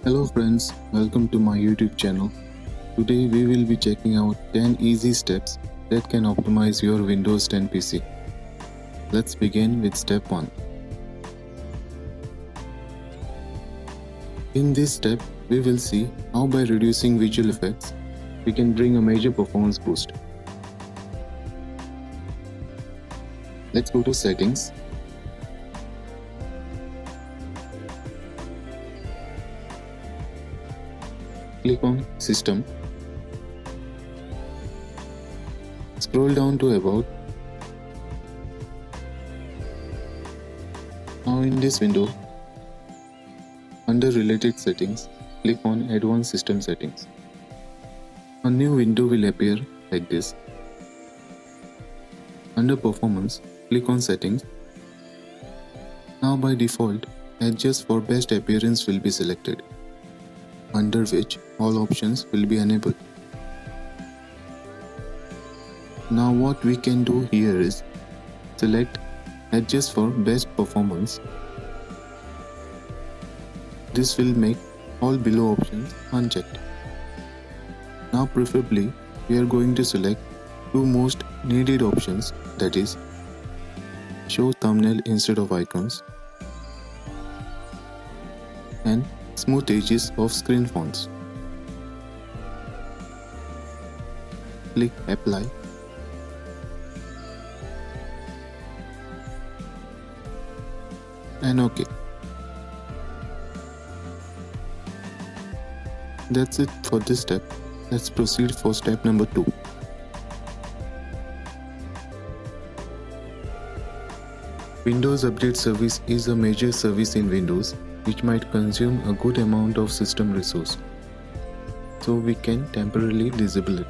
Hello friends, welcome to my YouTube channel. Today we will be checking out 10 easy steps that can optimize your Windows 10 PC. Let's begin with step 1. In this step, we will see how by reducing visual effects, we can bring a major performance boost. Let's go to Settings. Click on System. Scroll down to About. Now in this window, under Related Settings, click on Advanced System Settings. A new window will appear like this. Under Performance, click on Settings. Now by default, Adjust for Best Appearance will be selected, under which all options will be enabled. Now what we can do here is select Adjust for Best Performance. This will make all below options unchecked. Now preferably we are going to select two most needed options, that is Show Thumbnail instead of icons and Smooth Edges of Screen Fonts. Click Apply. And OK. That's it for this step. Let's proceed for step number 2. Windows Update Service is a major service in Windows which might consume a good amount of system resource, so we can temporarily disable it.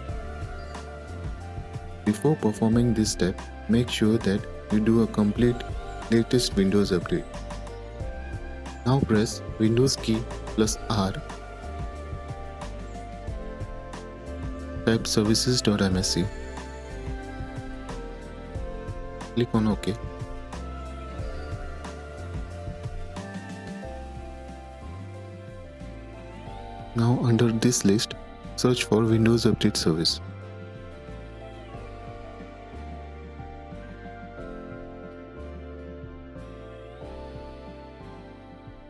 Before performing this step, make sure that you do a complete latest Windows update. Now press Windows key plus R. Type services.msc. Click on OK. Now under this list, search for Windows Update Service.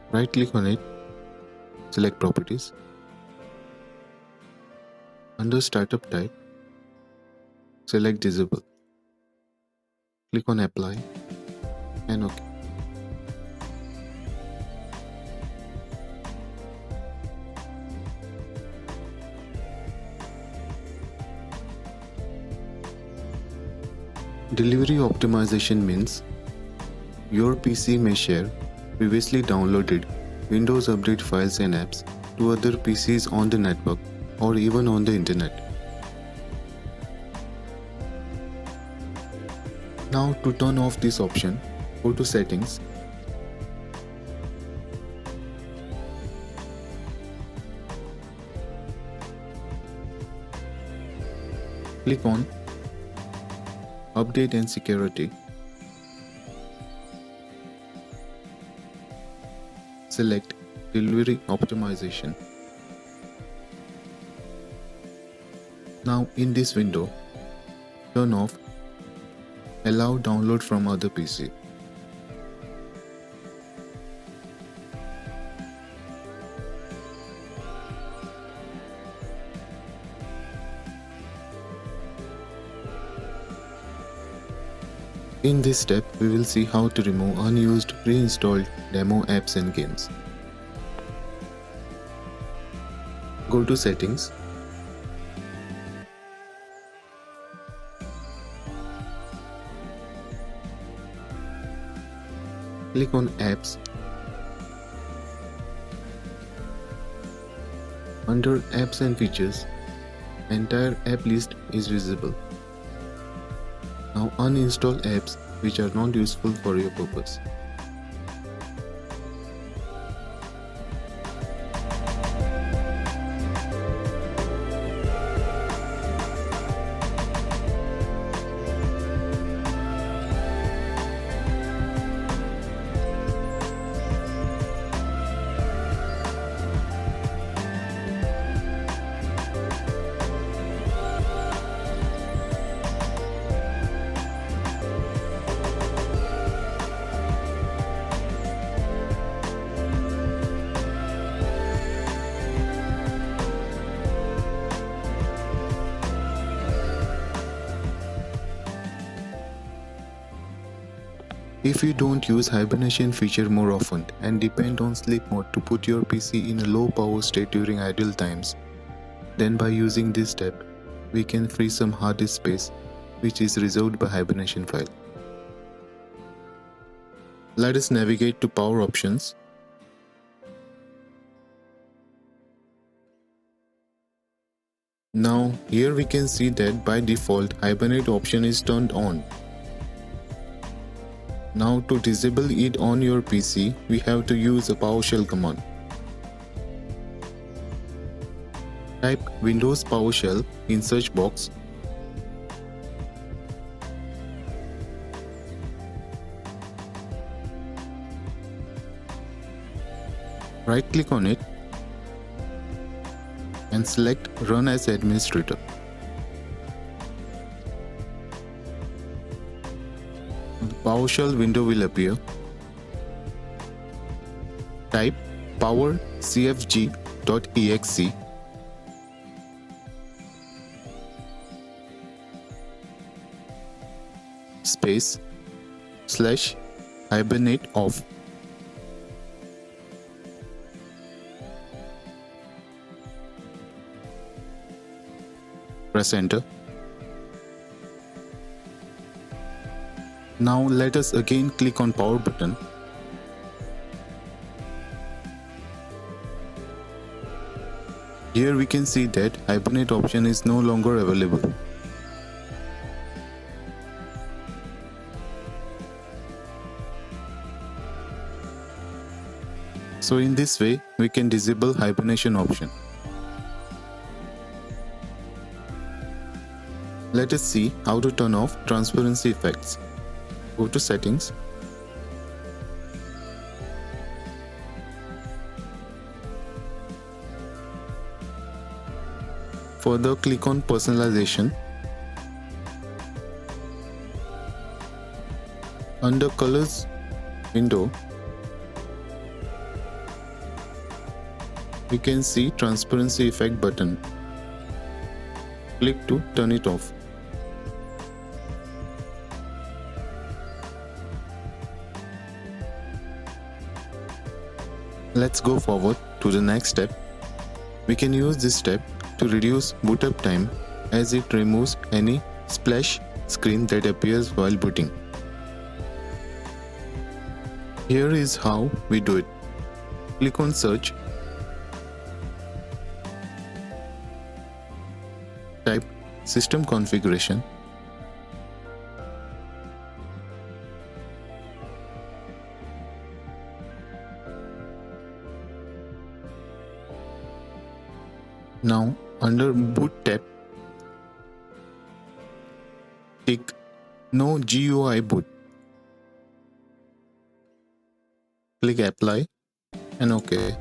Right click on it, select Properties. Under Startup Type, select Disable. Click on Apply and OK. Delivery optimization means your PC may share previously downloaded Windows Update files and apps to other PCs on the network or even on the internet. Now to turn off this option, go to Settings. Click on Update and Security. Select Delivery Optimization. Now in this window, turn off Allow download from other PC. In this step, we will see how to remove unused pre-installed demo apps and games. Go to Settings. Click on Apps. Under Apps and Features, entire app list is visible. Now uninstall apps which are not useful for your purpose. If you don't use Hibernation feature more often and depend on sleep mode to put your PC in a low power state during idle times, then by using this step, we can free some hard disk space which is reserved by Hibernation file. Let us navigate to power options. Now here we can see that by default Hibernate option is turned on. Now to disable it on your PC, we have to use a PowerShell command. Type Windows PowerShell in search box. Right click on it and select Run as Administrator. The PowerShell window will appear. Type powercfg.exe space /hibernate off. Press enter. Now let us again click on power button. Here we can see that Hibernate option is no longer available. So in this way, we can disable Hibernation option. Let us see how to turn off transparency effects. Go to Settings. Further click on Personalization. Under Colors window, we can see Transparency Effect button. Click to turn it off. Let's go forward to the next step. We can use this step to reduce boot up time as it removes any splash screen that appears while booting. Here is how we do it. Click on Search. Type System Configuration. Now under Boot tab, tick No GUI boot. Click Apply and OK.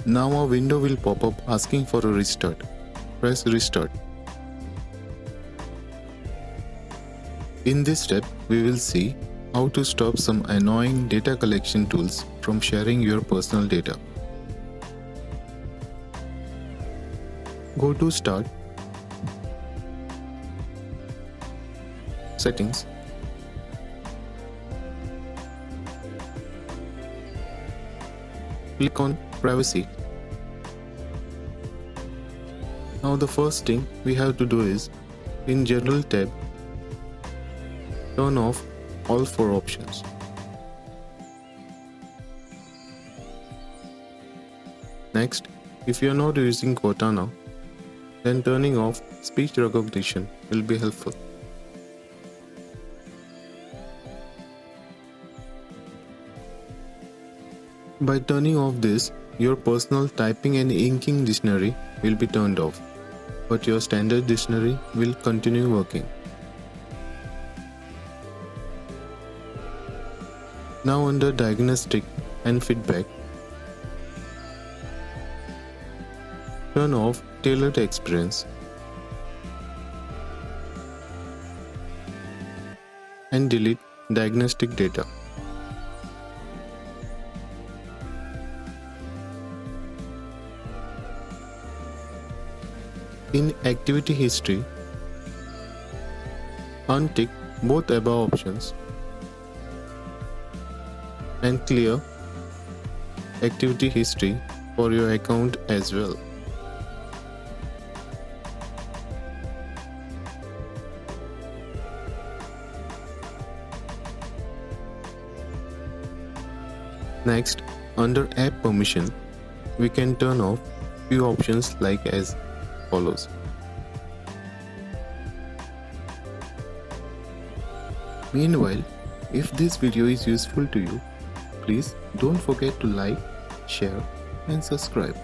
Now a window will pop up asking for a restart. Press Restart. In this step, we will see how to stop some annoying data collection tools from sharing your personal data. Go to Start, Settings, click on Privacy. Now the first thing we have to do is, in General tab, turn off all 4 options. Next, if you are not using Cortana, then turning off speech recognition will be helpful. By turning off this, your personal typing and inking dictionary will be turned off, but your standard dictionary will continue working. Now under Diagnostic and Feedback, turn off Tailored Experience and delete diagnostic data. In Activity History, untick both above options and clear activity history for your account as well. Next, under app permission, we can turn off few options like as follows. Meanwhile, if this video is useful to you, please don't forget to like, share and subscribe.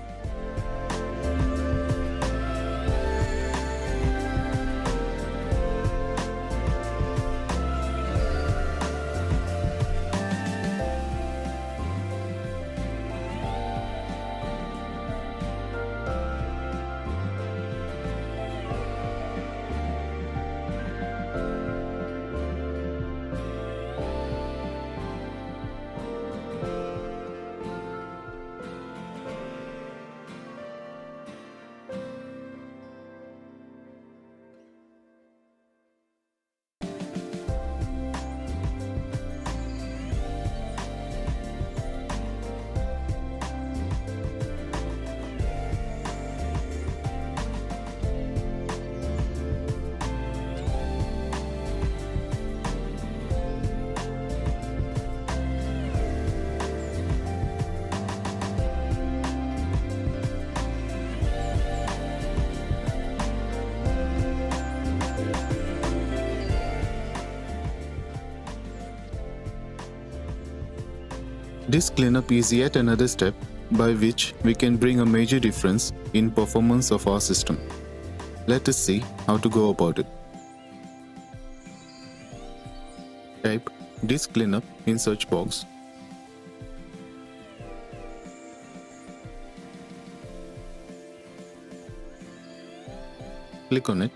This cleanup is yet another step by which we can bring a major difference in performance of our system. Let us see how to go about it. Type disk cleanup in search box. Click on it.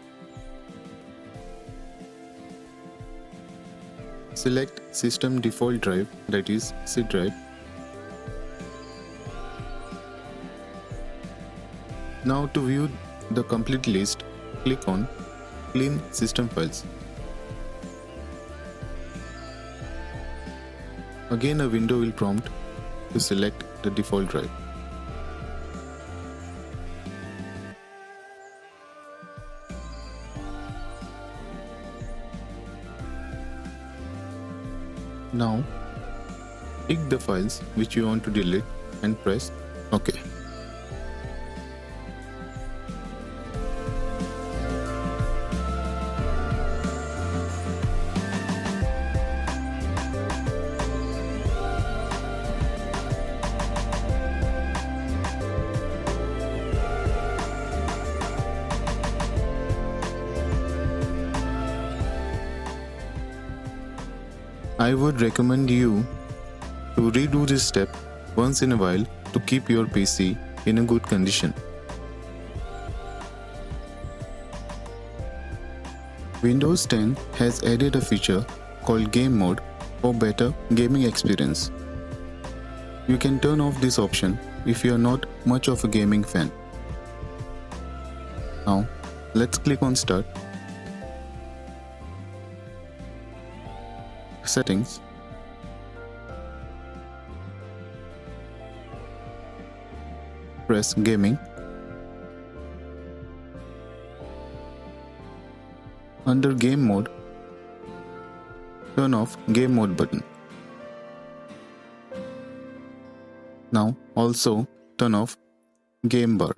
Select System Default Drive, that is C drive. Now to view the complete list, click on Clean System Files. Again a window will prompt to select the default drive. Now, pick the files which you want to delete and press OK. I would recommend you to redo this step once in a while to keep your PC in a good condition. Windows 10 has added a feature called Game Mode for better gaming experience. You can turn off this option if you are not much of a gaming fan. Now, let's click on Start. Settings. Press Gaming. Under Game Mode, turn off Game Mode button. Now also turn off Game Bar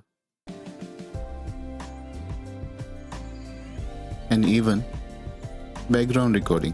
and even background recording.